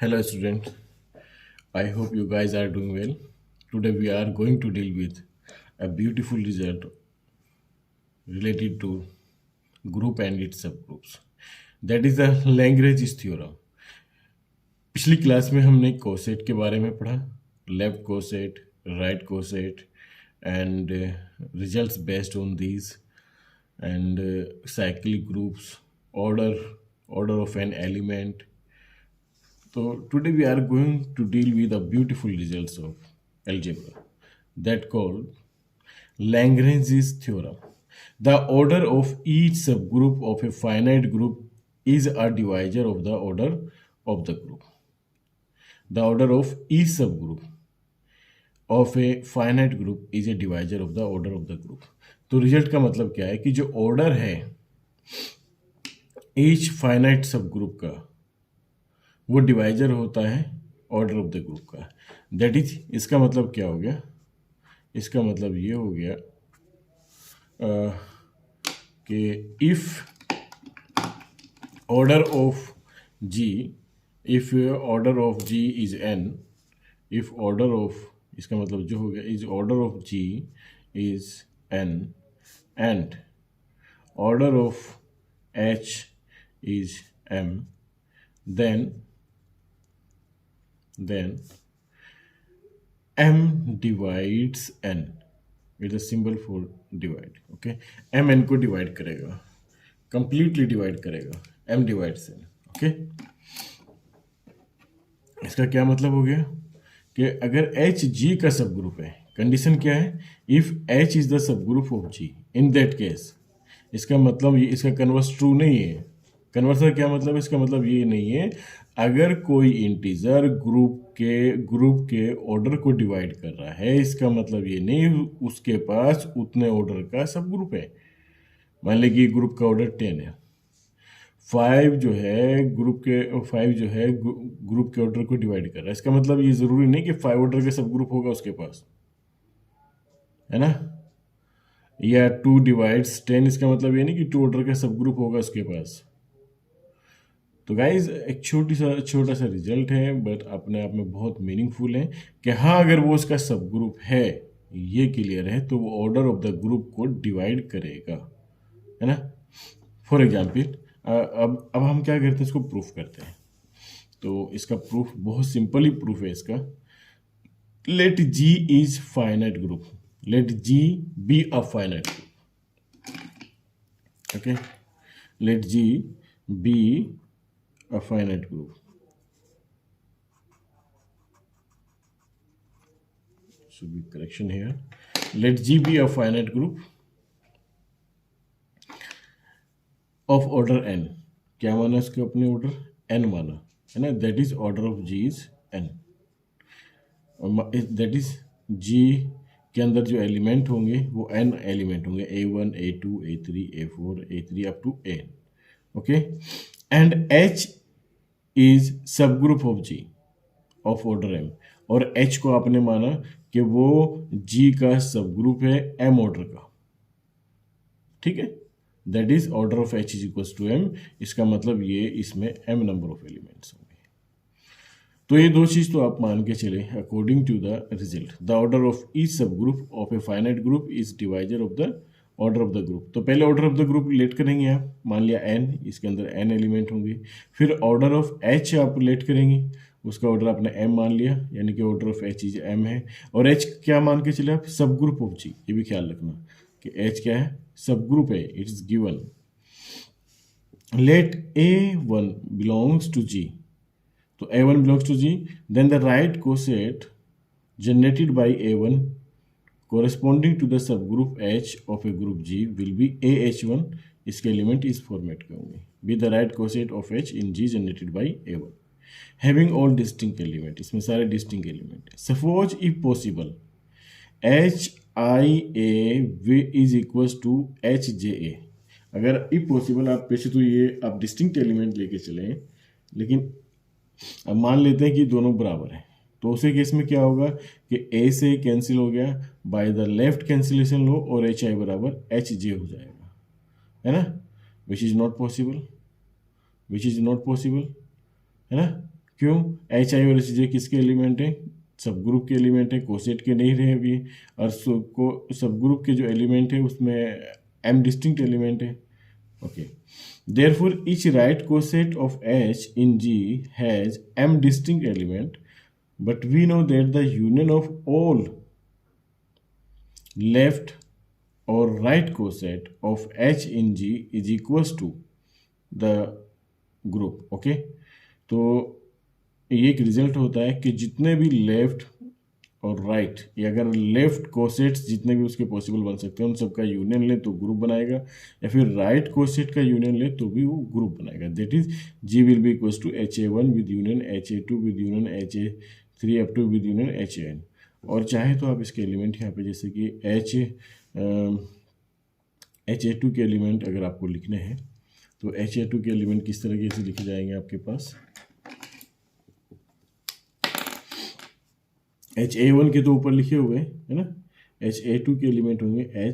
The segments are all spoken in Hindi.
Hello, student. I hope you guys are doing well. Today, we are going to deal with a beautiful result related to group and its subgroups. That is the Lagrange's theorem. पिछली क्लास में हमने कोसेट के बारे में पढ़ा, left coset, right coset, and results based on these, and cyclic groups, order of an element. So today we are going to deal with the beautiful results of algebra that called Lagrange's theorem. The order of each subgroup of a finite group is a divisor of the order of the group. The order of each subgroup of a finite group is a divisor of the order of the group. तो रिजल्ट का मतलब क्या है कि जो ऑर्डर है each finite सबग्रुप का वो डिवाइजर होता है ऑर्डर ऑफ द ग्रुप का. दैट इज, इसका मतलब क्या हो गया? इसका मतलब ये हो गया कि if order of G, if order of G is N, if order of, इसका मतलब जो हो गया is order of G is N and order of H is M, then m divides n. It's a symbol for divide. Okay, m n को डिवाइड करेगा, कंप्लीटली डिवाइड करेगा, m डिवाइड्स n. ओके, इसका क्या मतलब हो गया कि अगर h g का सब ग्रुप है, कंडीशन क्या है? If h is the subgroup of g, in that case, इसका मतलब ये, इसका कन्वर्स ट्रू नहीं है. कन्वर्स का क्या मतलब है? इसका मतलब ये नहीं है अगर कोई इंटीजर ग्रुप के ऑर्डर को डिवाइड कर रहा है, इसका मतलब ये नहीं उसके पास उतने ऑर्डर का सब ग्रुप है. मान लीजिए कि ग्रुप का ऑर्डर 10 है, 5 जो है ग्रुप के ऑर्डर को डिवाइड कर रहा है. इसका मतलब ये जरूरी नहीं कि 5 ऑर्डर का सब ग्रुप होगा उसके पास, है ना? या 2 डिवाइड्स 10, इसका मतलब ये नहीं कि 2 ऑर्डर का सब ग्रुप होगा उसके पास. तो गाइज एक छोटा सा रिजल्ट है, बट अपने आप में बहुत मीनिंगफुल है कि हाँ, अगर वो उसका सब ग्रुप है, ये क्लियर है, तो वो ऑर्डर ऑफ द ग्रुप को डिवाइड करेगा, है ना? फॉर एग्जाम्पल अब हम क्या करते हैं, इसको प्रूफ करते हैं. तो इसका प्रूफ बहुत सिंपल ही प्रूफ है इसका. Let G is finite group, let G be a finite group. Okay, let G be a finite group. Should be correction here. Let G be a finite group of order n. क्या माना इसके अपने ऑर्डर? n माना, है ना? That is order of G is n. That is G के अंदर जो एलिमेंट होंगे वो n एलिमेंट होंगे, a1 a2 a3 a4 a3 up to n. Okay, and h is subgroup of G of order m, और h को आपने माना कि वो g का सब ग्रुप है m ऑर्डर का. ठीक है, that is order of h is equal to m. इसका मतलब ये इसमें m नंबर ऑफ एलिमेंट्स होंगे. तो ये दो चीज तो आप मान के चले according to the result. The order of each subgroup of a finite group is divisor of the order of the group. तो पहले order of the group let करेंगे आप, मान लिया n, इसके अंदर n एलिमेंट होंगे. फिर ऑर्डर ऑफ h आप लेट करेंगे, उसका ऑर्डर आपने m मान लिया, यानी कि order of h is m है. और h क्या मान के चले आप? सब ग्रुप ऑफ g. ये भी ख्याल रखना कि h क्या है? सब ग्रुप है, it is given. Let a1 belongs to g, तो a1 belongs to g, then the right coset generated by a1 corresponding to the subgroup H of a group G will be AH1. इसके एलिमेंट इस फॉर्मेट के होंगे, with the right coset of H in G generated by A1, having all distinct element. इसमें सारे distinct element है. Suppose if possible HIA is equals to HJA. अगर if possible, आप वैसे तो ये आप distinct element लेके चलें, लेकिन अब मान लेते हैं कि दोनों बराबर हैं, तो उसी केस में क्या होगा कि a से कैंसिल हो गया बाय द लेफ्ट कैंसिलेशन लो, और एच आई बराबर एच जे हो जाएगा, है ना? Which is not possible, which is not possible, है ना? क्यों? एच आई और एच जे किसके एलिमेंट हैं? सब ग्रुप के एलिमेंट है, कोसेट के नहीं रहे अभी। और सब ग्रुप के जो एलिमेंट है उसमें एम डिस्टिंक्ट एलिमेंट है। Okay, therefore each right coset of H in G has m distinct element, but we know that the union of all left or right coset of H in G is equals to the group. Okay, तो ये एक रिजल्ट होता है कि जितने भी लेफ्ट और राइट, या अगर लेफ्ट कोसेट्स जितने भी उसके पॉसिबल बन सकते हैं उन सबका यूनियन ले तो ग्रुप बनाएगा, या फिर राइट कोसेट का यूनियन ले तो भी वो ग्रुप बनाएगा। That is G will be equals to HA1 with union HA2 with union HA3 up to with union HAN। और चाहे तो आप इसके एलिमेंट यहाँ पे जैसे कि HA2 के एलिमेंट अगर आपको लिखने हैं तो HA2 के एलिमेंट किस तरीके से लिखे जाएंगे आपके पास? HA1 के तो ऊपर लिखे हुए है ना, HA2 के एलिमेंट होंगे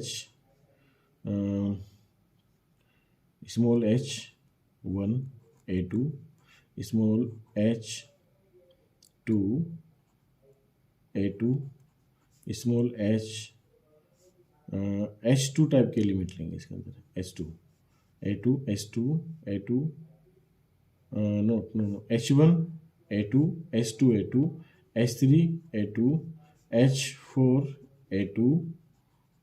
small h1 A2 small h2 A2 small h2 type के एलिमेंट लेंगे इसके अंदर, h2 A2 S2 A2 no H1 A2 S2 A2 H3 A2 H4 A2,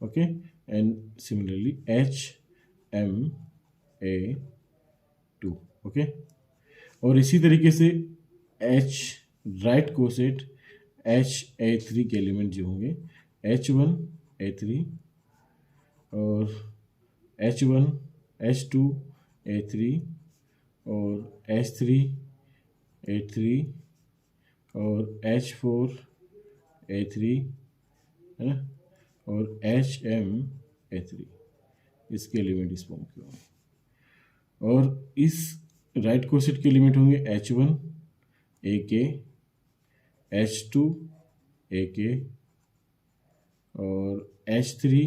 okay, and similarly HM A2, okay। और इसी तरीके से H राइट कोसेट HA3 के एलिमेंट जो होंगे H1 A3 और H1 H2 A3 और H3 A3 और H4 A3 है ना, और HM A3 इसके एलिमेंट इस फॉर्म के होंगे। और इस राइट कोसेट के एलिमेंट होंगे H1 AK H2 AK और H3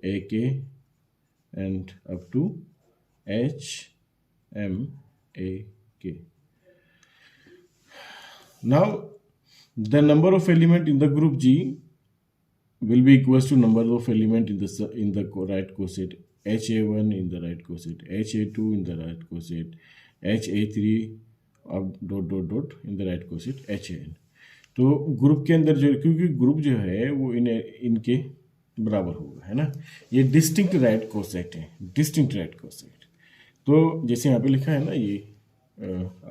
AK and up to HM AK। Now the number of element in the group G will be equals to number of element in the right coset, HA1 in the right coset, HA2 in the right coset, HA3 अब dot in the right coset HAN। तो ग्रुप के अंदर जो, क्योंकि ग्रुप जो है वो इनके बराबर होगा, है ना, ये डिस्टिंक्ट राइट कोसेट है, डिस्टिंक्ट राइट कोसेट। तो जैसे यहाँ पे लिखा है ना, ये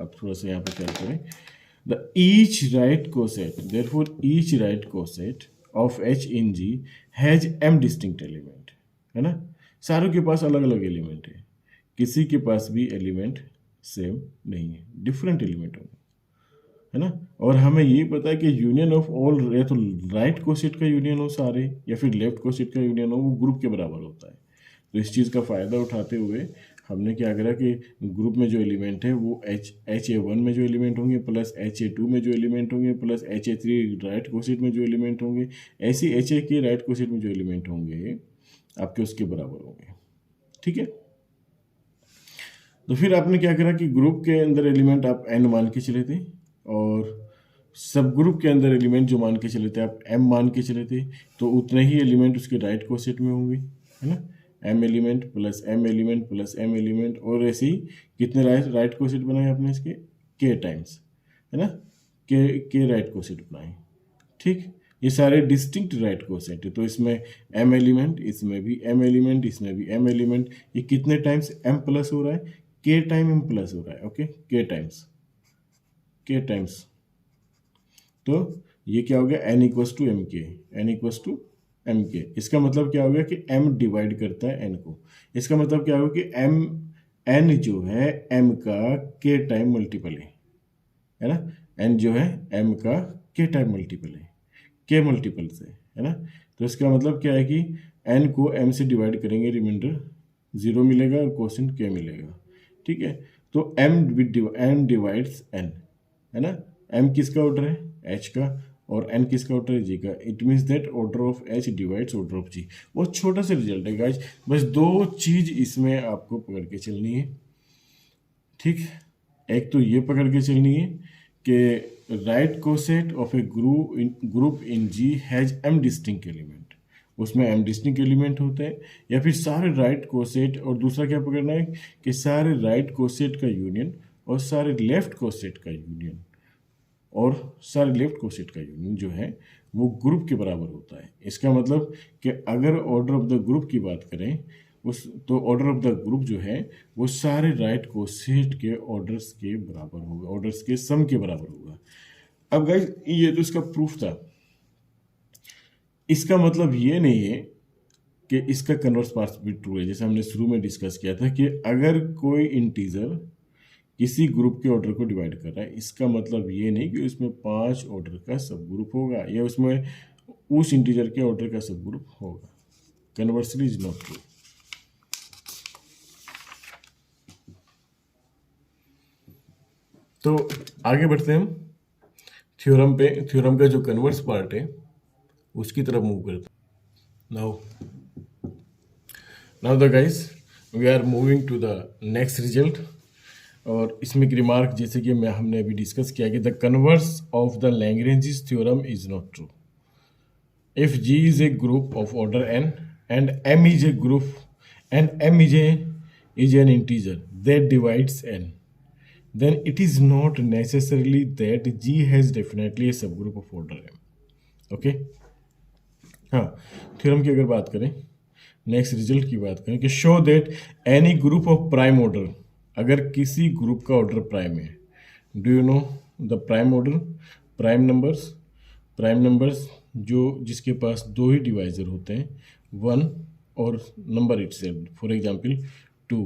आप थोड़ा सा यहाँ पे क्या करें, the each right coset, therefore each right coset of H in G has m distinct element, है ना, सारों के पास अलग अलग एलिमेंट है, किसी के पास भी एलिमेंट सेम नहीं है, डिफरेंट एलिमेंट होंगे, है ना। और हमें ये पता है कि यूनियन ऑफ ऑल, या तो राइट कोसेट का यूनियन हो सारे, या फिर लेफ्ट कोसेट का यूनियन हो, वो ग्रुप के बराबर होता है। तो इस चीज़ का फ़ायदा उठाते हुए हमने क्या करा कि ग्रुप में जो एलिमेंट है वो HA1 में जो एलिमेंट होंगे प्लस HA2 में जो एलिमेंट होंगे प्लस HA3 राइट कोसेट में जो एलिमेंट होंगे, ऐसे HA के राइट कोसेट में जो एलिमेंट होंगे आपके उसके बराबर होंगे, ठीक है। तो फिर आपने क्या करा कि ग्रुप के अंदर एलिमेंट आप n मान के चले थे, और सब ग्रुप के अंदर एलिमेंट जो मान के चले थे आप m मान के चले थे, तो उतने ही एलिमेंट उसके राइट कोसेट में होंगे, है ना, m element plus m element plus m element, और ऐसे ही कितने राइट कोसेट बनाए आपने इसके k टाइम्स, है ना, k राइट कोसेट बनाए, ठीक। ये सारे डिस्टिंक्ट राइट कोसेट है, तो इसमें m एलिमेंट, इसमें भी m एलिमेंट, इसमें भी m एलिमेंट, ये कितने टाइम्स m प्लस हो रहा है, k टाइम m प्लस हो रहा है, ओके, k टाइम्स। तो ये क्या हो गया, n इक्वल्स टू एम के, n इक्वल्स टू एम के। इसका मतलब क्या हो गया कि m डिवाइड करता है n को, इसका मतलब क्या होगा कि n जो है m का k टाइम मल्टीपल है ना, n जो है m का k टाइम मल्टीपल है, k मल्टीपल से, है ना। तो इसका मतलब क्या है कि n को m से डिवाइड करेंगे, रिमाइंडर 0 मिलेगा और क्वोशिएंट k मिलेगा, ठीक है। तो n डिवाइड्स n, है ना, m किसका ऑर्डर है, h का, और n किसका ऑर्डर है, g का। It means that order of h divides order of g। बहुत छोटा सा रिजल्ट है गाइज, बस 2 चीज इसमें आपको पकड़ के चलनी है, ठीक। एक तो ये पकड़ के चलनी है कि right coset of a group in G has M distinct element, उसमें एम डिस्टिंक्ट एलिमेंट होते हैं, या फिर सारे राइट कोसेट, और दूसरा क्या पकड़ना है कि सारे राइट कोसेट का यूनियन और सारे लेफ्ट कोसेट का यूनियन, और सारे लेफ्ट कोसेट का यूनियन जो है वो ग्रुप के बराबर होता है। इसका मतलब कि अगर ऑर्डर ऑफ द ग्रुप की बात करें उस तो ऑर्डर ऑफ द ग्रुप जो है वो सारे राइट कोसेट के ऑर्डर्स के बराबर होगा, ऑर्डर्स के सम के बराबर होगा। अब गाइस ये तो इसका प्रूफ था। इसका मतलब ये नहीं है कि इसका कन्वर्स पार्ट भी ट्रू है। जैसे हमने शुरू में डिस्कस किया था कि अगर कोई इंटीजर किसी ग्रुप के ऑर्डर को डिवाइड कर रहा है, इसका मतलब ये नहीं कि उसमें 5 ऑर्डर का सब ग्रुप होगा या उसमें उस इंटीजर के ऑर्डर का सब ग्रुप होगा। Conversely is not true. तो आगे बढ़ते हैं हम थ्योरम पे। थ्योरम का जो कन्वर्स पार्ट है उसकी तरफ मूव करते हैं। Now the guys we are moving to the next result. और इसमें एक रिमार्क जैसे कि हमने अभी डिस्कस किया कि the converse of the Lagrange's theorem is not true if G is a group of order n and M is a group and M is an integer that divides n, then it is not necessarily that G has definitely a subgroup of order m. Okay हाँ, थ्योरम की अगर बात करें, नेक्स्ट रिजल्ट की बात करें कि show that any group of prime order, अगर किसी ग्रुप का ऑर्डर प्राइम है, do you know the prime order? Prime numbers जो जिसके पास 2 ही डिवाइजर होते हैं, 1 और number itself, for example 2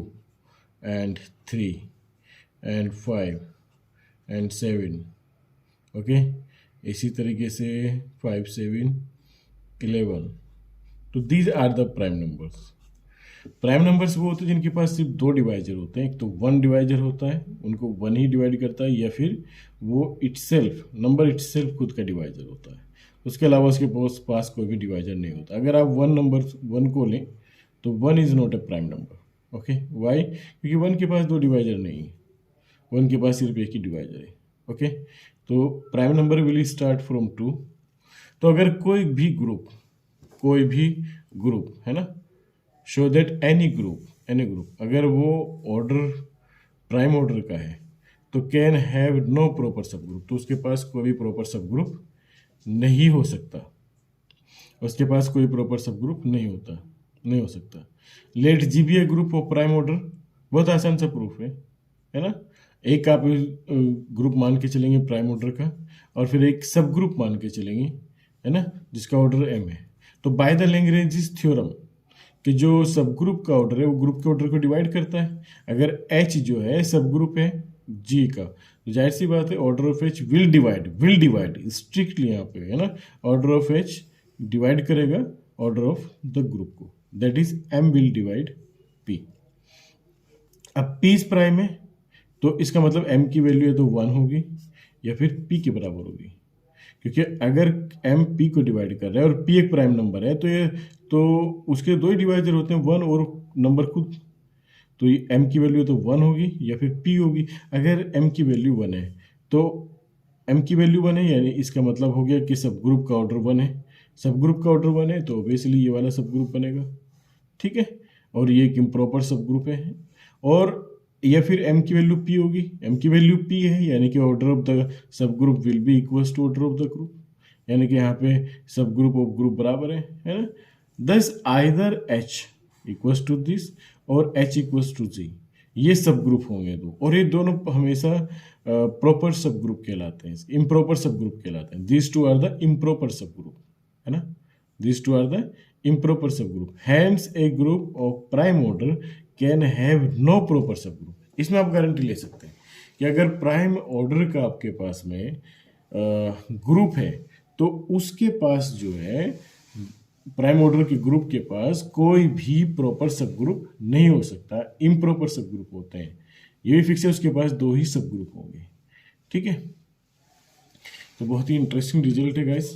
and 3 and 5 and 7, okay इसी तरीके से 5, 7, 11। तो these are the prime numbers. Prime numbers वो होते हैं जिनके पास सिर्फ 2 डिवाइजर होते हैं। एक तो 1 डिवाइजर होता है, उनको 1 ही डिवाइड करता है, या फिर वो नंबर इटसेल्फ खुद का डिवाइजर होता है, उसके अलावा उसके पास कोई भी डिवाइजर नहीं होता। अगर आप 1 को लें तो 1 is not a prime number. Okay why? क्योंकि 1 के पास 2 डिवाइजर नहीं है, 1 के पास सिर्फ एक ही डिवाइजर है। ओके तो prime number will start from 2। तो अगर कोई भी ग्रुप है ना, शो दैट एनी ग्रुप अगर वो ऑर्डर प्राइम ऑर्डर का है तो can have no proper subgroup, तो उसके पास कोई भी प्रॉपर सब ग्रुप नहीं हो सकता, उसके पास कोई प्रॉपर सब ग्रुप नहीं हो सकता। Let G be a group of prime order, बहुत आसान सा प्रूफ है ना। एक आप ग्रुप मान के चलेंगे प्राइम ऑर्डर का, और फिर एक सब ग्रुप मान के चलेंगे, है ना, जिसका ऑर्डर एम है। तो बाय द लैग्रेंजिस थ्योरम कि जो सब ग्रुप का ऑर्डर है वो ग्रुप के ऑर्डर को डिवाइड करता है। अगर एच जो है सब ग्रुप है जी का, तो जाहिर सी बात है order of H will divide strictly यहाँ पे, है ना, ऑर्डर ऑफ एच डिवाइड करेगा ऑर्डर ऑफ द ग्रुप को, that is M will divide P. अब पी इज प्राइम है तो इसका मतलब एम की वैल्यू है तो 1 होगी या फिर पी के बराबर होगी, क्योंकि अगर एम पी को डिवाइड कर रहा है और पी एक प्राइम नंबर है तो उसके 2 ही डिवाइजर होते हैं, 1 और नंबर खुद, तो ये एम की वैल्यू तो 1 होगी या फिर पी होगी। अगर एम की वैल्यू 1 है तो एम की वैल्यू 1 है, यानी इसका मतलब हो गया कि सब ग्रुप का ऑर्डर 1 है। सब ग्रुप का ऑर्डर 1 है तो ऑब्वियसली ये वाला सब ग्रुप बनेगा, ठीक है। और ये एक इम्प्रॉपर सब ग्रुप है, और या फिर एम की वैल्यू पी होगी, एम की वैल्यू पी है यानी कि order of the subgroup will be equals to order of the group, यानी कि यहाँ पे सब ग्रुप ऑफ ग्रुप बराबर है ना। Thus either H equals to this और एच इक्वल्स टू जी, ये सब ग्रुप होंगे दो, और ये दोनों हमेशा प्रॉपर सब ग्रुप कहलाते हैं, इम्प्रॉपर सब ग्रुप कहलाते हैं। This two are the improper subgroup, है ना, this two are the improper subgroup. Hence a group of prime order can have no proper subgroup. इसमें आप गारंटी ले सकते हैं कि अगर प्राइम ऑर्डर का आपके पास में ग्रुप है तो उसके पास जो है प्राइम ऑर्डर के ग्रुप के पास कोई भी प्रॉपर सब ग्रुप नहीं हो सकता, इम्प्रॉपर सब ग्रुप होते हैं। ये भी फिक्स है, उसके पास 2 ही सब ग्रुप होंगे, ठीक है। तो बहुत ही इंटरेस्टिंग रिजल्ट है गाइस।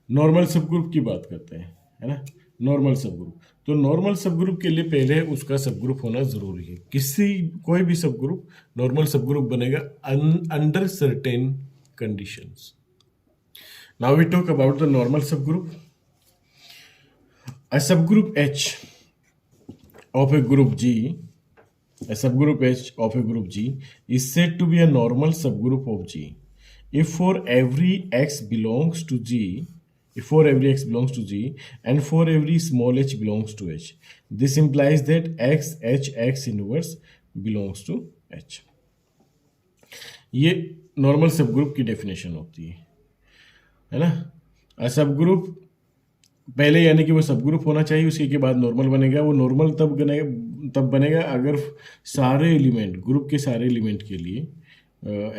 नॉर्मल सब ग्रुप की बात करते हैं, है ना, नॉर्मल सब ग्रुप। तो नॉर्मल सब ग्रुप के लिए पहले उसका सब ग्रुप होना जरूरी है। कोई भी subgroup normal subgroup बनेगा under certain conditions. Now we talk about the normal subgroup. A subgroup H of a group G, a subgroup H of a group G is said to be a normal subgroup of G if for every x belongs to G, and for every small h belongs to H. This implies that X inverse belongs to H. ये नॉर्मल सबग्रुप की डेफिनेशन होती है ना। अ सबग्रुप पहले यानी कि वो सब ग्रुप होना चाहिए, उसी के बाद नॉर्मल बनेगा। वो नॉर्मल तब बनेगा अगर सारे एलिमेंट, ग्रुप के सारे एलिमेंट के लिए,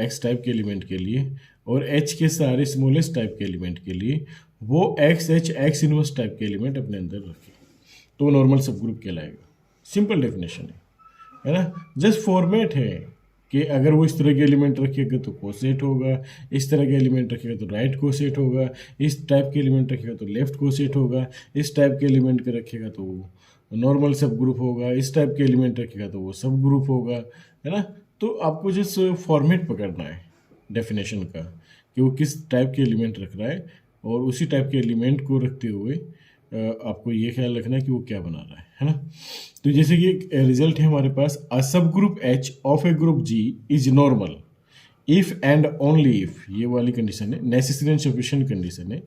एक्स टाइप के एलिमेंट के लिए और एच के सारे स्मॉलेस्ट टाइप के एलिमेंट के लिए वो एक्स इनवर्स टाइप के एलिमेंट अपने अंदर रखे, तो वो नॉर्मल सब ग्रुप कहलाएगा। सिंपल डेफिनेशन है ना। जस्ट फॉर्मेट है कि अगर वो इस तरह के एलिमेंट रखेगा तो कोसेट होगा, इस तरह के एलिमेंट रखेगा तो राइट कोसेट होगा, इस टाइप के एलिमेंट रखेगा तो लेफ्ट कोसेट होगा, इस टाइप के एलिमेंट का रखेगा तो वो नॉर्मल सब ग्रुप होगा, इस टाइप के एलिमेंट रखेगा तो वो सब ग्रुप होगा, है ना। तो आपको जस्ट फॉर्मेट पकड़ना है डेफिनेशन का कि वो किस टाइप के एलिमेंट रख रहा है, और उसी टाइप के एलिमेंट को रखते हुए आपको ये ख्याल रखना है कि वो क्या बना रहा है ना। तो जैसे कि रिजल्ट है हमारे पास, a subgroup H of a group G is normal if and only if, ये वाली कंडीशन है, नेसेसरी एंड सफिशिएंट कंडीशन है,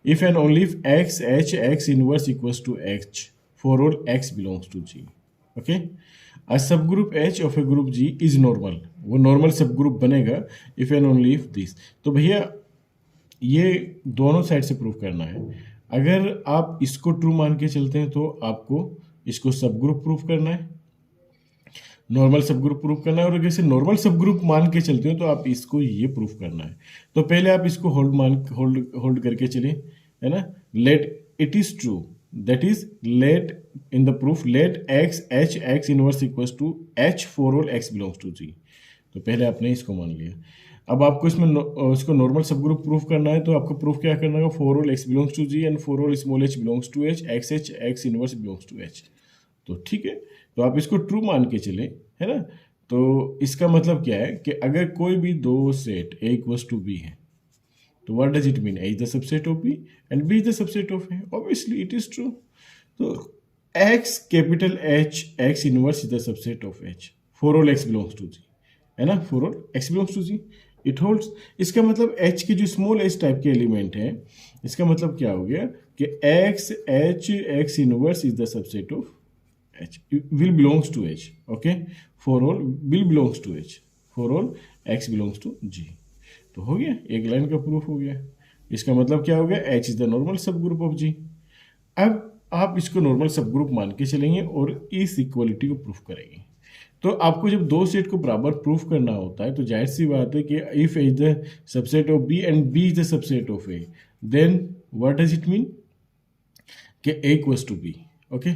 if and only if x H x inverse equals to H for all x belongs to G. Okay, a subgroup H of a group G is normal, वो नॉर्मल सब ग्रुप बनेगा if and only if this. तो भैया ये दोनों साइड से प्रूव करना है। अगर आप इसको ट्रू मान के चलते हैं तो आपको इसको सब ग्रुप प्रूफ करना है, नॉर्मल सब ग्रुप प्रूफ करना है, और अगर से नॉर्मल सब ग्रुप मान के चलते हो तो आप इसको ये प्रूफ करना है। तो पहले आप इसको होल्ड करके चलिए, है ना। Let it is true, that is let in the proof let x H x inverse equals to H for all x belongs to G. तो पहले आपने इसको मान लिया। अब आपको इसमें इसको नॉर्मल सब ग्रुप प्रूफ करना है, तो आपको प्रूफ क्या करना होगा, for all x belongs to G and for all small H belongs to H X H x inverse belongs to H. तो ठीक है, तो आप इसको ट्रू मान के चले, है ना। तो इसका मतलब क्या है कि अगर कोई भी दो set A equals to B है तो what does it mean, A is the subset of B and B is the subset of A, obviously it is true. तो x capital H x inverse is the subset of H for all x belongs to G, है ना, for all x belongs to G it holds. इसका मतलब एच के जो स्मॉल एच टाइप के एलिमेंट है, इसका मतलब क्या हो गया कि x H x inverse is the subset of H will belongs to H. Okay, for all will belongs to H for all x belongs to G. तो हो गया, एक लाइन का प्रूफ हो गया। इसका मतलब क्या हो गया, H is the normal subgroup of जी। अब आप इसको नॉर्मल सब ग्रुप मान के चलेंगे और इस इक्वलिटी को प्रूफ करेंगे। तो आपको जब दो सेट को बराबर प्रूफ करना होता है तो जाहिर सी बात है कि if A is the subset of B and B is the subset of A, then what does it mean कि A equals to B. Okay,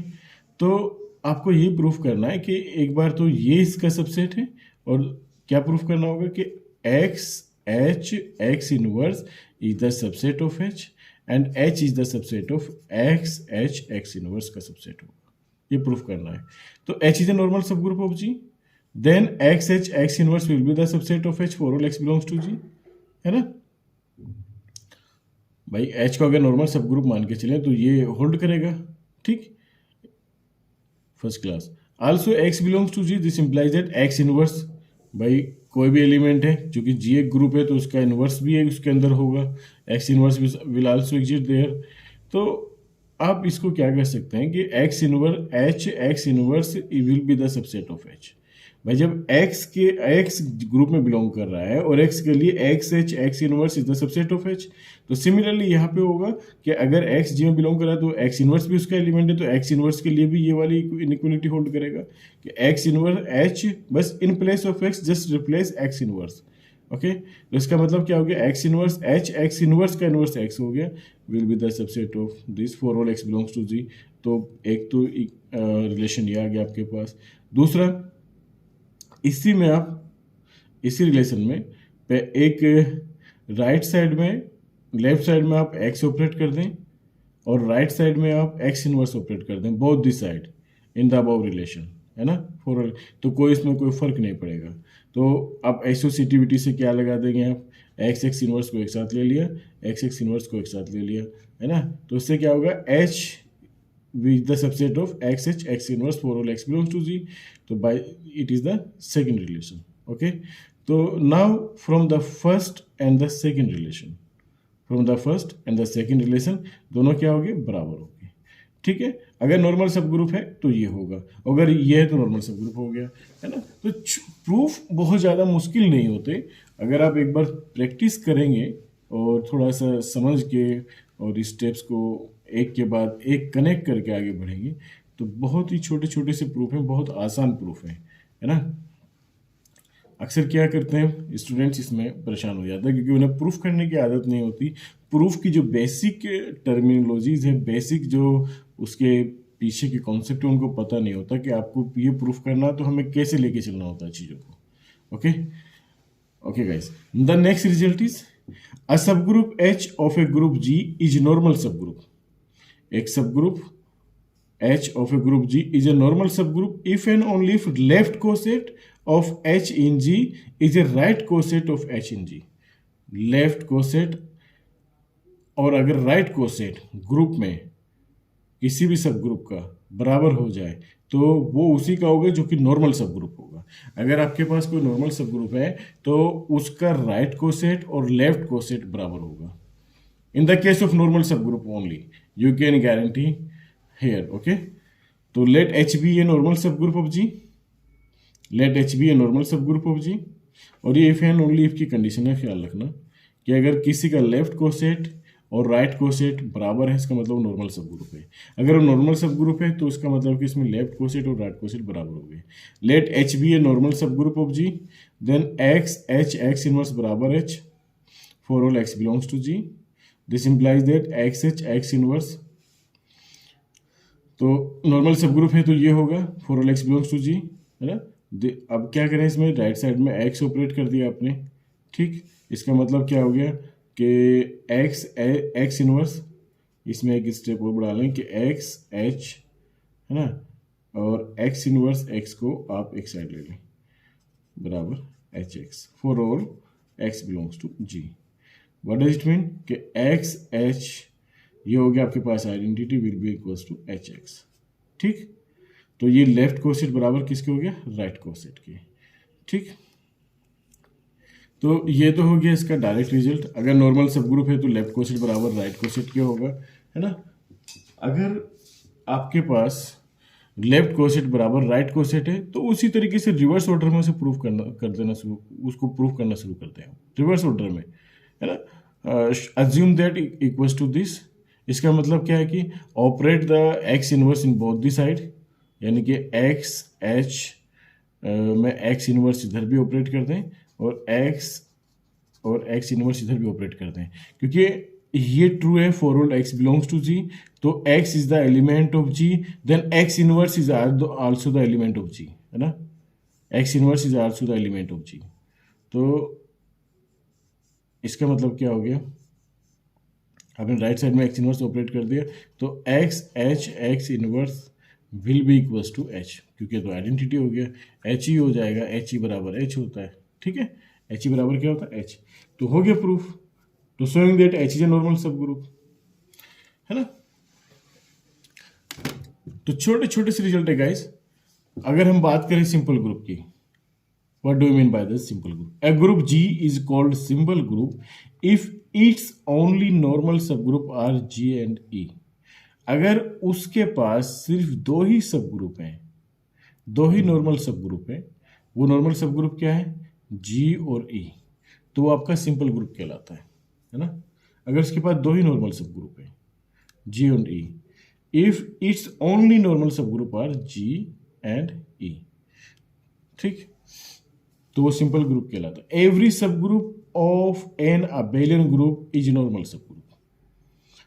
तो आपको ये प्रूफ करना है कि एक बार तो ये इसका सबसेट है, और क्या प्रूफ करना होगा कि x H x inverse is the subset of H and H is the subset of x H x inverse का सबसेट होगा, ये प्रूफ करना है। तो H is a normal subgroup of G, then X H X inverse will be the subset of H for all X belongs to G, है ना भाई। H को अगर नॉर्मल सब ग्रुप मान के चले तो ये होल्ड करेगा, ठीक, first class. Also X belongs to G, this implies that X inverse, भाई कोई भी एलिमेंट है जो कि G एक ग्रुप है तो उसका इनवर्स भी है उसके अंदर होगा, X inverse will also exist there. तो आप इसको क्या कर सकते हैं कि X inverse H x inverse will be the subset of H. भाई जब एक्स ग्रुप में बिलोंग कर रहा है और एक्स के लिए x H x inverse is the subset of H, तो सिमिलरली यहाँ पे होगा कि अगर एक्स जी में बिलोंग कर रहा है तो एक्स इनवर्स भी उसका एलिमेंट है, तो एक्स इनवर्स के लिए भी ये वाली इनइक्वलिटी होल्ड करेगा कि एक्स इनवर्स एच, बस in place of x just replace x inverse. Okay, तो इसका मतलब क्या हो गया, x inverse H x inverse का इनवर्स एक्स हो गया, will be the subset of this for all x belongs to G. तो एक तो रिलेशन ये आ गया आपके पास। दूसरा, इसी में आप इसी रिलेशन में एक राइट साइड में लेफ्ट साइड में आप एक्स ऑपरेट कर दें और राइट साइड में आप एक्स इनवर्स ऑपरेट कर दें both this side in the above relation, है ना, फॉर, तो कोई इसमें कोई फर्क नहीं पड़ेगा। तो आप एसोसिएटिविटी से क्या लगा देंगे, आप एक्स इनवर्स को एक साथ ले लिया, एक्स इनवर्स को एक साथ ले लिया, है ना, तो इससे क्या होगा, H with the subset of x inverse for all x belongs to G, तो by it is the second relation. Okay, तो now from the first and the second relation, from the first and the second relation दोनों क्या होंगे, बराबर होंगे। ठीक है, अगर नॉर्मल सब ग्रुप है तो ये होगा, अगर ये है तो नॉर्मल सब ग्रुप हो गया, है ना। तो प्रूफ बहुत ज़्यादा मुश्किल नहीं होते, अगर आप एक बार प्रैक्टिस करेंगे और थोड़ा सा समझ के और स्टेप्स को एक के बाद एक कनेक्ट करके आगे बढ़ेंगे तो बहुत ही छोटे छोटे से प्रूफ हैं, बहुत आसान प्रूफ है ना। अक्सर क्या करते हैं स्टूडेंट्स, इसमें परेशान हो जाते हैं क्योंकि उन्हें प्रूफ करने की आदत नहीं होती। प्रूफ की जो बेसिक टर्मिनोलॉजीज है, बेसिक जो उसके पीछे के कॉन्सेप्ट है, उनको पता नहीं होता कि आपको ये प्रूफ करना तो हमें कैसे लेके चलना होता है चीज़ों को। Okay okay guys, the next result is a subgroup H of a group G is normal subgroup. एक subgroup H of a group G is a normal subgroup if and only if left coset of H in G is a right coset of H in G. Left coset और अगर राइट कोसेट ग्रुप में किसी भी सब ग्रुप का बराबर हो जाए तो वो उसी का होगा जो कि नॉर्मल सब ग्रुप होगा। अगर आपके पास कोई नॉर्मल सब ग्रुप है तो उसका राइट कोसेट और लेफ्ट कोसेट बराबर होगा। In the case of normal subgroup only you can guarantee here, okay, तो let H be a normal subgroup of G, let H be a normal subgroup of G, और ये if and only if की कंडीशन है, ख्याल रखना कि अगर किसी का लेफ्ट कोसेट और राइट कोसेट बराबर है इसका मतलब नॉर्मल सब ग्रुप है। अगर वो नॉर्मल सब ग्रुप है तो इसका मतलब कि इसमें लेफ्ट कोसेट और राइट कोसेट बराबर हो गए। Let H be a normal subgroup of G, then X inverse बराबर H for all X belongs to G, this implies that X inverse, तो नॉर्मल सब ग्रुप है तो ये होगा for all x belongs to G, है ना। अब क्या करें, इसमें राइट साइड में एक्स ऑपरेट कर दिया आपने, ठीक, इसका मतलब क्या हो गया कि एक्स इनवर्स, इसमें एक स्टेप और बढ़ा लें कि एक्स एच, है ना, और एक्स इनवर्स एक्स को आप एक साइड ले लें बराबर H x for all x belongs to G. What does it mean कि एक्स एच, ये हो गया आपके पास identity will be equals to H x. ठीक, तो ये लेफ्ट कोसेट बराबर किसके हो गया, राइट कोसेट के। ठीक, तो ये तो हो गया इसका डायरेक्ट रिजल्ट। अगर नॉर्मल सब ग्रुप है तो लेफ्ट कोसेट बराबर राइट कोसेट के होगा, है ना। अगर आपके पास लेफ्ट कोसेट बराबर राइट कोसेट है तो उसी तरीके से रिवर्स ऑर्डर में से प्रूफ उसको प्रूफ करना शुरू करते हैं रिवर्स ऑर्डर में, है ना। Assume that equals to this, इसका मतलब क्या है कि operate the X inverse in both the side, यानी कि एक्स एच में एक्स इनवर्स इधर भी ऑपरेट कर दें और एक्स इनवर्स इधर भी ऑपरेट कर दें, क्योंकि ये ट्रू है for all x belongs to G, तो x is the element of G, then x inverse is also the element of G, है ना। X inverse is also the element of G, तो इसका मतलब क्या हो गया, आपने राइट साइड में एक्स इनवर्स ऑपरेट कर दिया तो x H x inverse will be equals to H, क्योंकि तो आइडेंटिटी हो गया, एच ही हो जाएगा, एच ही बराबर एच होता है। ठीक है, एच ही बराबर क्या होता है, एच, तो हो गया प्रूफ, तो showing that H is a normal subgroup, है ना। तो छोटे छोटे से रिजल्ट है गाइस। अगर हम बात करें सिंपल ग्रुप की, what do you mean by this simple group? A group G is called simple group if its only normal subgroup are G and E. अगर उसके पास सिर्फ दो ही सब ग्रुप हैं, दो ही नॉर्मल सब ग्रुप है, वो नॉर्मल सब ग्रुप क्या है, G और E, तो वो आपका सिंपल ग्रुप कहलाता है ना। अगर उसके पास दो ही नॉर्मल सब ग्रुप है G और E, if its only normal subgroup are G and E, ठीक, तो वो सिंपल ग्रुप कहलाता है। एवरी सब group of N abelian group is normal सब ग्रुप।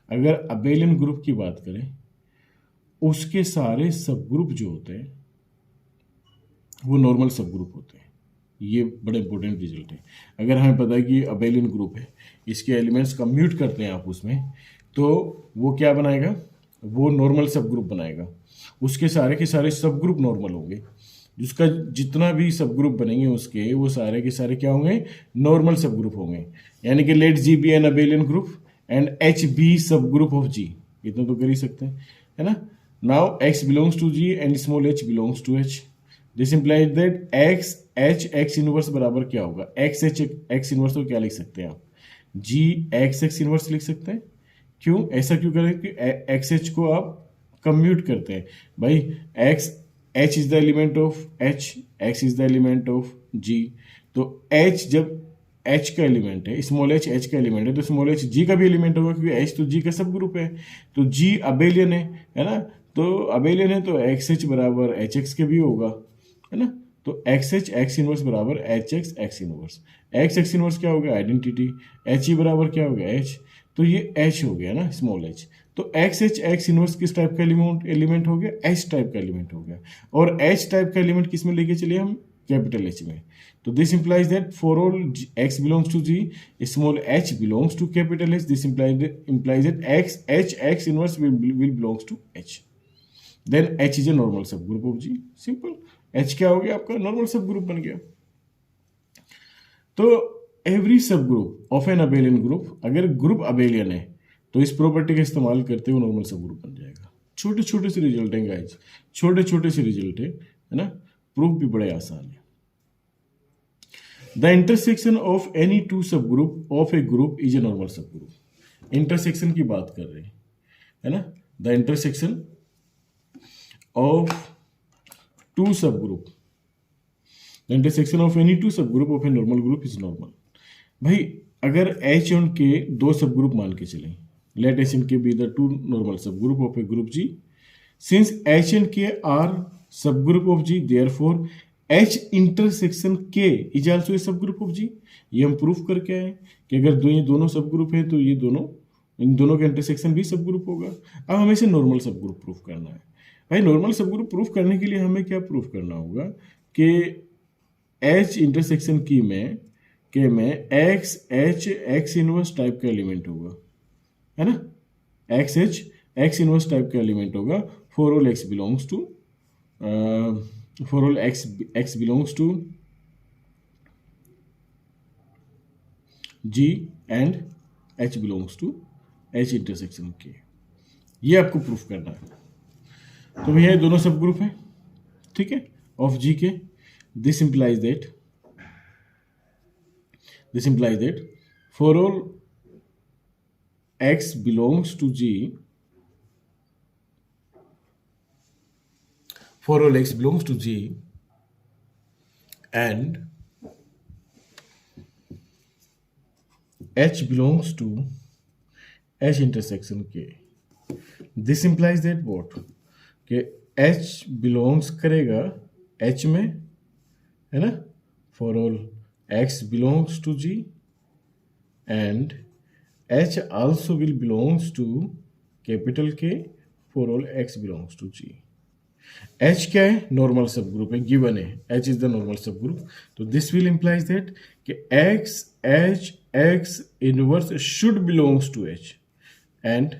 अगर अबेलियन ग्रुप की बात करें, उसके सारे सब ग्रुप जो होते हैं वो नॉर्मल सब ग्रुप होते हैं। ये बड़ा इंपॉर्टेंट रिजल्ट है। अगर हमें पता है कि अबेलियन ग्रुप है, इसके एलिमेंट्स कम्यूट करते हैं आप उसमें, तो वो क्या बनाएगा, वो नॉर्मल सब ग्रुप बनाएगा, उसके सारे के सारे सब ग्रुप नॉर्मल होंगे, जिसका जितना भी सब ग्रुप बनेंगे उसके वो सारे के सारे क्या होंगे, नॉर्मल सब ग्रुप होंगे। यानी कि let G be an abelian group and H be subgroup of G, इतना तो कर ही सकते हैं, है ना। Now X belongs to G and small H belongs to H, this implies that X H x inverse बराबर क्या होगा, एक्स एच एक्स इनवर्स को क्या लिख सकते हैं आप, जी एक्स एक्स इनवर्स लिख सकते हैं। क्यों ऐसा क्यों करें कि एक्स एच को आप कम्यूट करते हैं भाई, x H is the element of H, x is the element of G, तो एच जब एच का एलिमेंट है, स्मॉल एच का एलिमेंट है, तो स्मॉल एच जी का भी एलिमेंट होगा, क्योंकि एच तो जी का सब ग्रुप है, तो जी अबेलियन है ना, तो अबेलियन है तो एक्स एच बराबर एच एक्स के भी होगा, है ना। तो एक्स एच एक्स इनवर्स बराबर H x x inverse, x x inverse क्या हो गया, आइडेंटिटी, एच ई बराबर क्या हो गया, एच, तो ये एच हो गया ना, स्मॉल एच, तो एक्स एच एक्स इनवर्स किस टाइप का एलिमेंट हो गया, एच टाइप का एलिमेंट हो गया, और एच टाइप का एलिमेंट किस में लेके चलिए हम, कैपिटल एच में। तो this implies that for all x belongs to G small H belongs to capital H, this implies that x H x inverse will belongs to H, then H is a normal subgroup of G, simple, H क्या हो गया आपका, नॉर्मल सब ग्रुप बन गया। तो एवरी सब group of N abelian group, अगर ग्रुप अबेलियन है तो इस प्रॉपर्टी का इस्तेमाल करते हुए नॉर्मल सब ग्रुप बन जाएगा। छोटे छोटे से रिजल्ट हैं गाइज, छोटे छोटे से रिजल्ट है ना, प्रूफ भी बड़े आसान है। The intersection of any two subgroup of a group is a normal subgroup, intersection की बात कर रहे हैं, है ना, the intersection of two subgroup, the intersection of any two subgroup of a normal group is normal. भाई अगर एच एंड के दो सब ग्रुप मान के चलें, let H and K be the two normal subgroup of a group G, since H and K are subgroup of G, therefore H intersection K is also a subgroup of जी। ये हम प्रूफ करके आए कि अगर ये दोनों सब ग्रुप है तो ये दोनों, इन दोनों का इंटरसेक्शन भी सब ग्रुप होगा। अब हमें इसे नॉर्मल सब ग्रुप प्रूफ करना है। भाई नॉर्मल सब ग्रुप प्रूफ करने के लिए हमें क्या प्रूफ करना होगा कि एच इंटरसेक्शन की में X H x inverse type का एलिमेंट होगा, है ना, X H x inverse type का एलिमेंट होगा for all x belongs to for all x belongs to G and H belongs to H intersection K, ये आपको प्रूफ करना है। तो भैया ये दोनों सब ग्रुप हैं, ठीक है, ऑफ जी के, this implies that for all x belongs to G, for all x belongs to G and H belongs to H intersection K, this implies that what, कि H belongs करेगा H में, है ना, for all x belongs to G and H also will belongs to capital K for all x belongs to G। H क्या है, नॉर्मल सब ग्रुप है, गिवन है H is the normal subgroup, तो दिस विल इंप्लाइज दैट कि x H x inverse should belongs to H and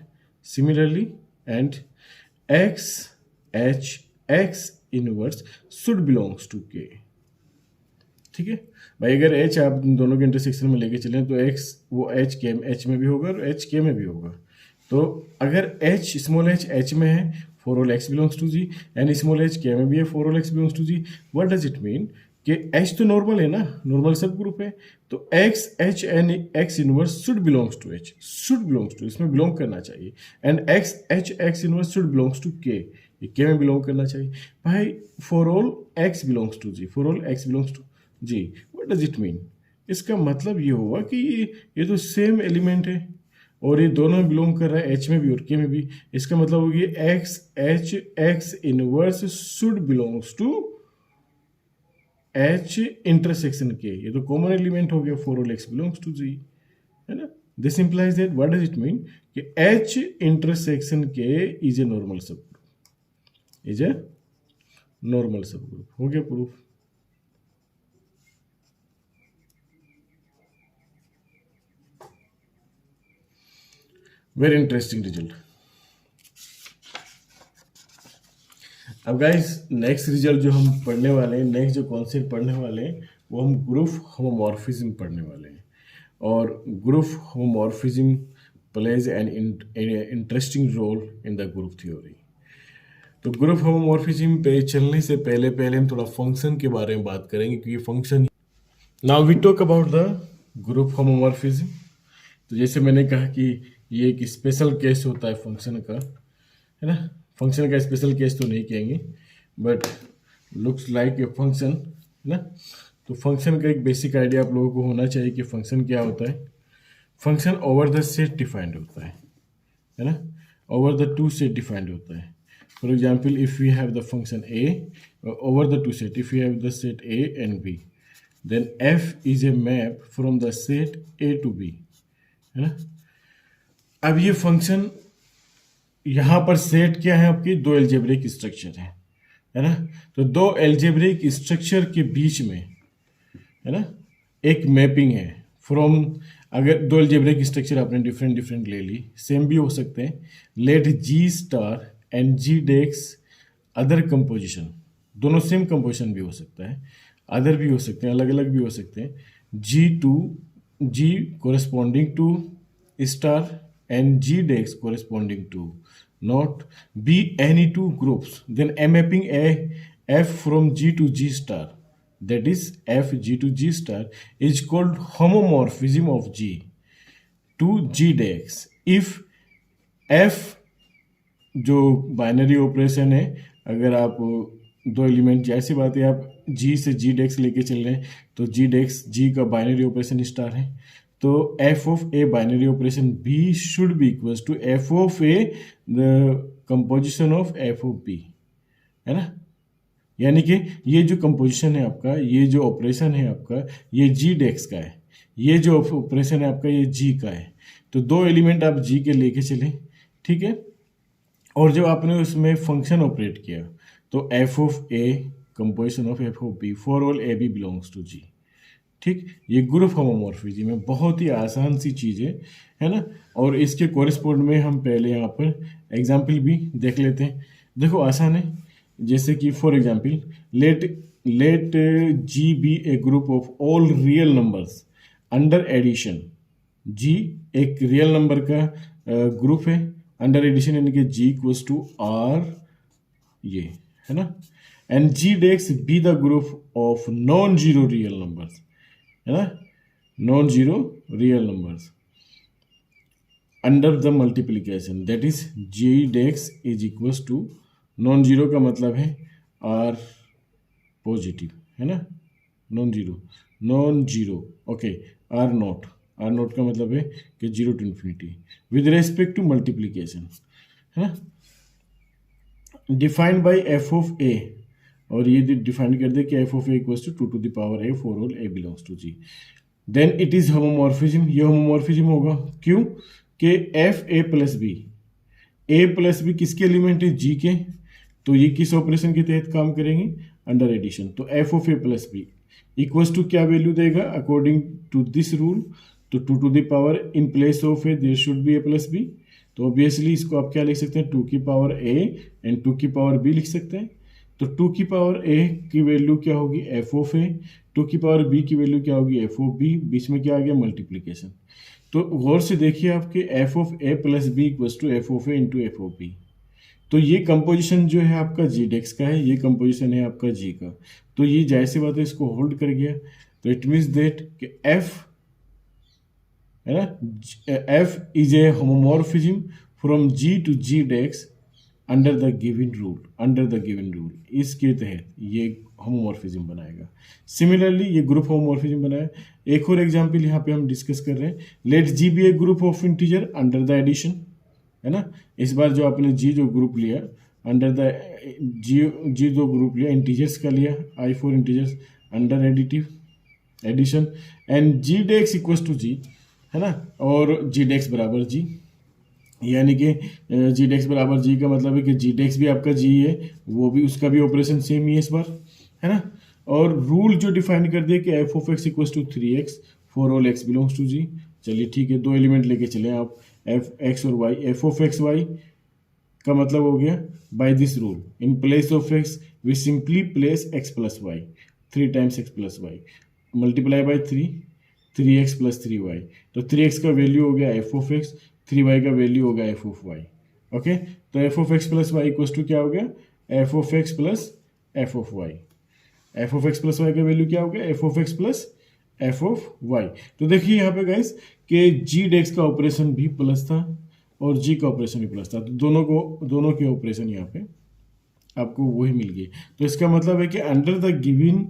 similarly and x H x inverse should belongs to K। ठीक है भाई, अगर H आप दोनों के इंटरसेक्शन में लेके चलें तो X वो H में भी होगा और H K में भी होगा। तो अगर H स्मॉल H में है for all X belongs to G and small H K में भी है for all X belongs to G, what does it mean कि H तो नॉर्मल है ना, नॉर्मल सब ग्रुप है, तो X H and X inverse should belongs to H, should belongs to, इसमें बिलोंग करना चाहिए, and X H X inverse should belongs to K, ये K में बिलोंग करना चाहिए। भाई for all X belongs to G, for all X belongs to G, what does it mean, इसका मतलब ये हुआ कि ये तो सेम एलिमेंट है और ये दोनों में बिलोंग कर रहा है, H में भी और K में भी, इसका मतलब होगी X H X inverse should belongs to H intersection K, ये तो कॉमन एलिमेंट हो गया for all X belongs to G, है ना। This implies that what does it mean कि H intersection K is a normal subgroup, is a normal subgroup, हो गया प्रूफ। Very interesting result. अब गाइस नेक्स्ट रिजल्ट जो हम पढ़ने वाले हैं, नेक्स्ट जो कॉन्सेप्ट पढ़ने वाले हैं, वो हम ग्रुप होमोमॉर्फिज्म पढ़ने वाले हैं। और group homomorphism plays an interesting role in the group theory. तो ग्रुप होमोमॉर्फिज्म पे चलने से पहले पहले हम थोड़ा फंक्शन के बारे में बात करेंगे, क्योंकि function. Now we talk about the group homomorphism. तो जैसे मैंने कहा कि ये एक स्पेशल केस होता है फंक्शन का, है ना। फंक्शन का स्पेशल केस तो नहीं कहेंगे, but looks like a function, है ना। तो फंक्शन का एक बेसिक आइडिया आप लोगों को होना चाहिए कि फंक्शन क्या होता है। Function over the set defined होता है ना। Over the two set defined होता है। For example, if we have the function A over the two set, if we have the set A and B, then F is a map from the set A to B, है ना। अब ये फंक्शन यहाँ पर सेट क्या है, आपकी दो एल्जेब्रिक स्ट्रक्चर है ना। तो दो एल्जेब्रिक स्ट्रक्चर के बीच में, है ना, एक मैपिंग है फ्रॉम। अगर दो एल्जेब्रिक स्ट्रक्चर आपने डिफरेंट ले ली, सेम भी हो सकते हैं। Let G star and G dash other composition, दोनों सेम कंपोजिशन भी हो सकता है, अदर भी हो सकते हैं, अलग अलग भी हो सकते हैं। G to G corresponding to star and G dex corresponding to not be any two groups, then a mapping a f from G to G star, that is f G to G star, is called homomorphism of G to G dex if f जो बाइनरी ऑपरेशन है, अगर आप दो एलिमेंट, जैसी बात है आप G से G डेक्स लेके चल रहे हैं, तो G डेक्स G का बाइनरी ऑपरेशन स्टार है, तो F of A binary operation B should be equals to F of A the composition of F of B, है ना। यानी कि ये जो कंपोजिशन है आपका, ये जो ऑपरेशन है आपका, ये जी डेक्स का है, ये जो ऑपरेशन है आपका, ये जी का है। तो दो एलिमेंट आप जी के लेके चले, ठीक है। और जब आपने उसमें फंक्शन ऑपरेट किया, तो F of a composition of F of b for all a b belongs to G, ठीक। ये ग्रुप होमोमॉर्फिज्म में बहुत ही आसान सी चीज़ है ना। और इसके कोरिस्पोंड में हम पहले यहाँ पर एग्जाम्पल भी देख लेते हैं। देखो आसान है, जैसे कि for example let G be a group of all real numbers under addition. G एक रियल नंबर का ग्रुप है, अंडर एडिशन यानी कि जी इक्वल्स टू आर, ये है ना। And G dex be the group of non zero real numbers, है ना, non zero real numbers under the multiplication, that is G desks is equals to, non zero का मतलब है आर पॉजिटिव, है ना, non zero okay, R naught का मतलब है कि zero to infinity with respect to multiplication, है ना, defined by F of A. और ये डिफाइन कर दे कि F of A equals to 2 to the power A for all A belongs to G, then it is homomorphism. ये होमोमॉर्फिज्म होगा क्यों कि एफ ए प्लस बी किसके एलिमेंट है, जी के। तो ये किस ऑपरेशन के तहत काम करेंगे, अंडर एडिशन। तो F of A plus B equals to क्या वैल्यू देगा अकॉर्डिंग टू दिस रूल, तो 2 to the power in place of A there should be A plus B. तो ऑब्वियसली इसको आप क्या लिख सकते हैं, 2 की पावर ए एंड 2 की पावर बी लिख सकते हैं। तो 2 की पावर ए की वैल्यू क्या होगी, एफ ऑफ ए, 2 की पावर बी की वैल्यू क्या होगी, एफ ऑफ बी, बीच में क्या आ गया, मल्टीप्लीकेशन। तो गौर से देखिए आपके F of A plus B equals to F of A into F of B. तो ये कंपोजिशन जो है आपका जी डेक्स का है, ये कंपोजिशन है आपका जी का। तो ये जाहिर सी बात है इसको होल्ड कर गया, तो इट मीन्स दैट कि एफ, है ना, F is a homomorphism from G to G dash under the given rule, इसके तहत ये होमोमॉर्फिज्म बनाएगा। सिमिलरली ये ग्रुप होमोमॉर्फिज्म बनाया। एक और एग्जांपल यहाँ पे हम डिस्कस कर रहे हैं, let G be a group of integer under the addition, है ना। इस बार जो आपने जी जो ग्रुप लिया अंडर द जी जो ग्रुप लिया इंटीजर्स का लिया, I for integers under addition, and G dash equals to G, है ना, और जी डेक्स बराबर जी, यानी कि जी डेक्स बराबर जी का मतलब है कि जी डेक्स भी आपका जी है, वो भी उसका भी ऑपरेशन सेम ही है इस बार, है ना। और रूल जो डिफाइन कर दिया कि F of X equals to 3x for all x belongs to G. चलिए ठीक है, दो एलिमेंट लेके चले आप, एफ एक्स और Y, F of X Y का मतलब हो गया by this rule, in place of X we simply place X plus Y, 3 times X plus Y multiply by 3 X plus 3 Y, तो 3x का वैल्यू हो गया एफ ऑफ एक्स, 3y का वैल्यू हो गया एफ ऑफ वाई। ओके, तो F of X plus Y equals to क्या हो गया, F of X plus F of Y. F of X plus Y का वैल्यू क्या हो गया, F of X plus F of Y. तो देखिए यहाँ पे गाइस कि जी डेक्स का ऑपरेशन भी प्लस था और जी का ऑपरेशन भी प्लस था, तो दोनों के ऑपरेशन यहाँ पे आपको वही मिल गई। तो इसका मतलब है कि under the given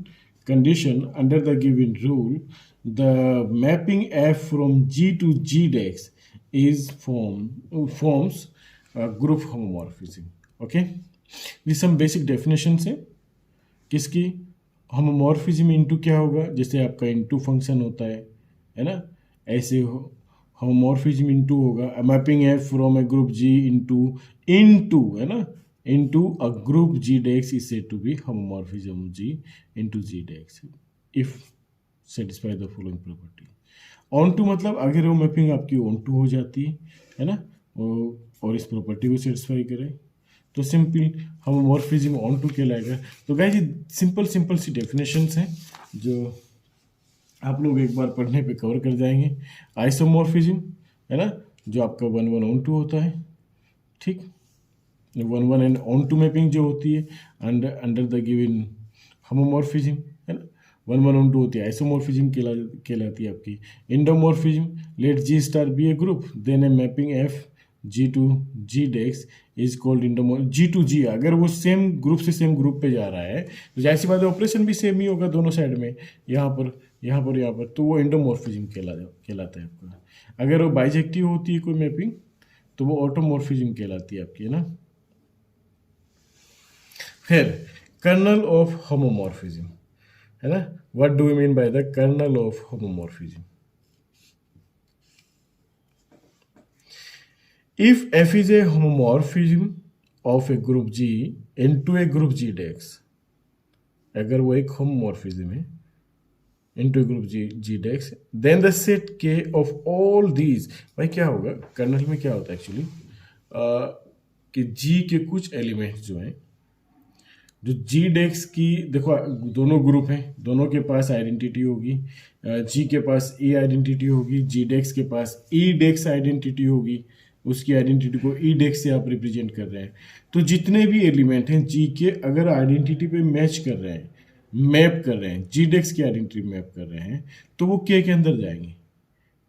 condition, under the given rule, the mapping F from G to G desks is forms group homomorphism. Okay, ये सब बेसिक डेफिनेशंस है किसकी, होमोमॉर्फिज्म इनटू क्या होगा, जैसे आपका इनटू फंक्शन होता है ना, ऐसे होमोमॉर्फिज्म इनटू होगा mapping F from a group G into है ना, into a group G dex is said to be homomorphism G into G dex if satisfy the following property। on to मतलब अगर वो मैपिंग आपकी on to हो जाती है ना, और इस प्रॉपर्टी को सेटिस्फाई करे तो सिंपल होमोमॉर्फिज्म on to कहलाएगा। तो गाइस ये सिंपल सी डेफिनेशंस हैं जो आप लोग एक बार पढ़ने पे कवर कर जाएंगे। आइसोमॉर्फिज्म है ना, जो आपका 1 1 on to होता है, ठीक, 1 1 एंड ऑन टू मैपिंग जो होती है अंडर द गिवन होमोमॉर्फिज्म है ना, 1 1 on 2 होती है, आइसोमॉर्फिज्म कहलाती है आपकी। Endomorphism, let G star be a group then a mapping F G to G desks is called endomorph. G to G अगर वो सेम ग्रुप से सेम ग्रुप पे जा रहा है तो जाहिर सी बात है ऑपरेशन भी सेम ही होगा दोनों साइड में, यहाँ पर, तो वो एंडोमॉर्फिज्म कहलाता है आपका। अगर वो बाइजेक्टिव होती है कोई मैपिंग तो वो ऑटोमॉर्फिज्म कहलाती है आपकी, है ना। फिर कर्नल ऑफ होमोमॉर्फिज्म है ना, what do you mean by the kernel of homomorphism. If F is a homomorphism of a group G into a group G dash, अगर वो एक होमोमॉर्फिज्म है into a group G dash, then the set K of all these, भाई क्या होगा कर्नल में क्या होता है एक्चुअली कि जी के कुछ एलिमेंट्स जो हैं, जो जी डेक्स की, देखो दोनों ग्रुप हैं, दोनों के पास आइडेंटिटी होगी, जी के पास ई आइडेंटिटी होगी, जी डेक्स के पास ई डेक्स आइडेंटिटी होगी, उसकी आइडेंटिटी को ई डेक्स से आप रिप्रेजेंट कर रहे हैं। तो जितने भी एलिमेंट हैं जी के अगर आइडेंटिटी पे मैच कर रहे हैं, मैप कर रहे हैं, जी डेक्स की आइडेंटिटी मैप कर रहे हैं, तो वो के अंदर जाएंगे,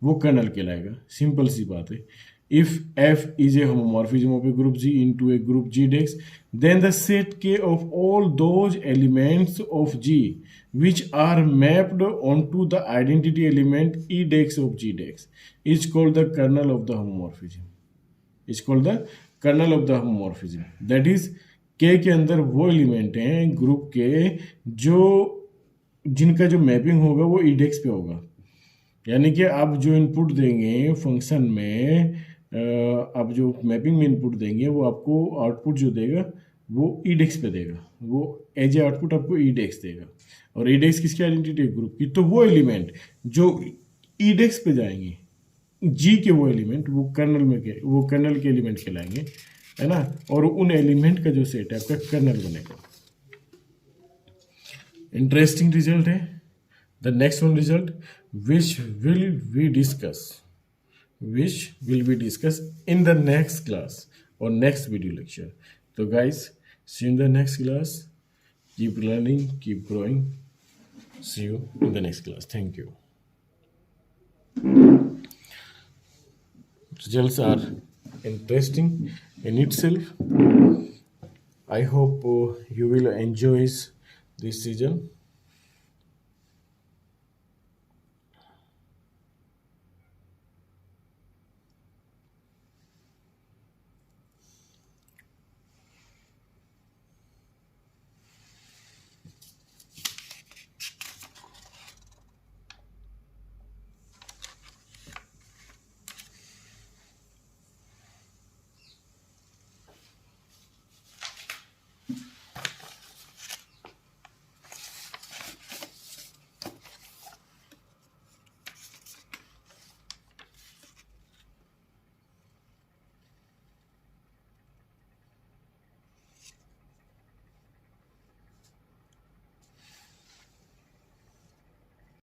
वो कर्नल कहलाएगा। सिंपल सी बात है। If F is a homomorphism of a group G into a group G dex, then the set K of all those elements of G which are mapped onto the identity element E dex of G dex is called the kernel of the homomorphism. Is called the kernel of the homomorphism. That is, K के अंदर वो एलिमेंट हैं ग्रुप के जो जिनका जो मैपिंग होगा वो E dex पे होगा। यानी कि आप जो इनपुट देंगे फंक्शन में, आप जो मैपिंग में इनपुट देंगे वो आपको आउटपुट जो देगा वो ई डेक्स पे देगा, वो एज ए आउटपुट आपको ई डेक्स देगा। और ई डेक्स किसकी आइडेंटिटी है, ग्रुप की। तो वो एलिमेंट जो ई डेक्स पे जाएंगे जी के, वो एलिमेंट वो कर्नल के एलिमेंट कहलाएंगे, है ना। और उन एलिमेंट का जो सेट है आपका कर्नल बनेगा। इंटरेस्टिंग रिजल्ट है। The next one result which will we discuss in the next class or next video lecture. So guys, see you in the next class. Keep learning, keep growing. See you in the next class. Thank you. Results are interesting in itself. I hope you will enjoy this season.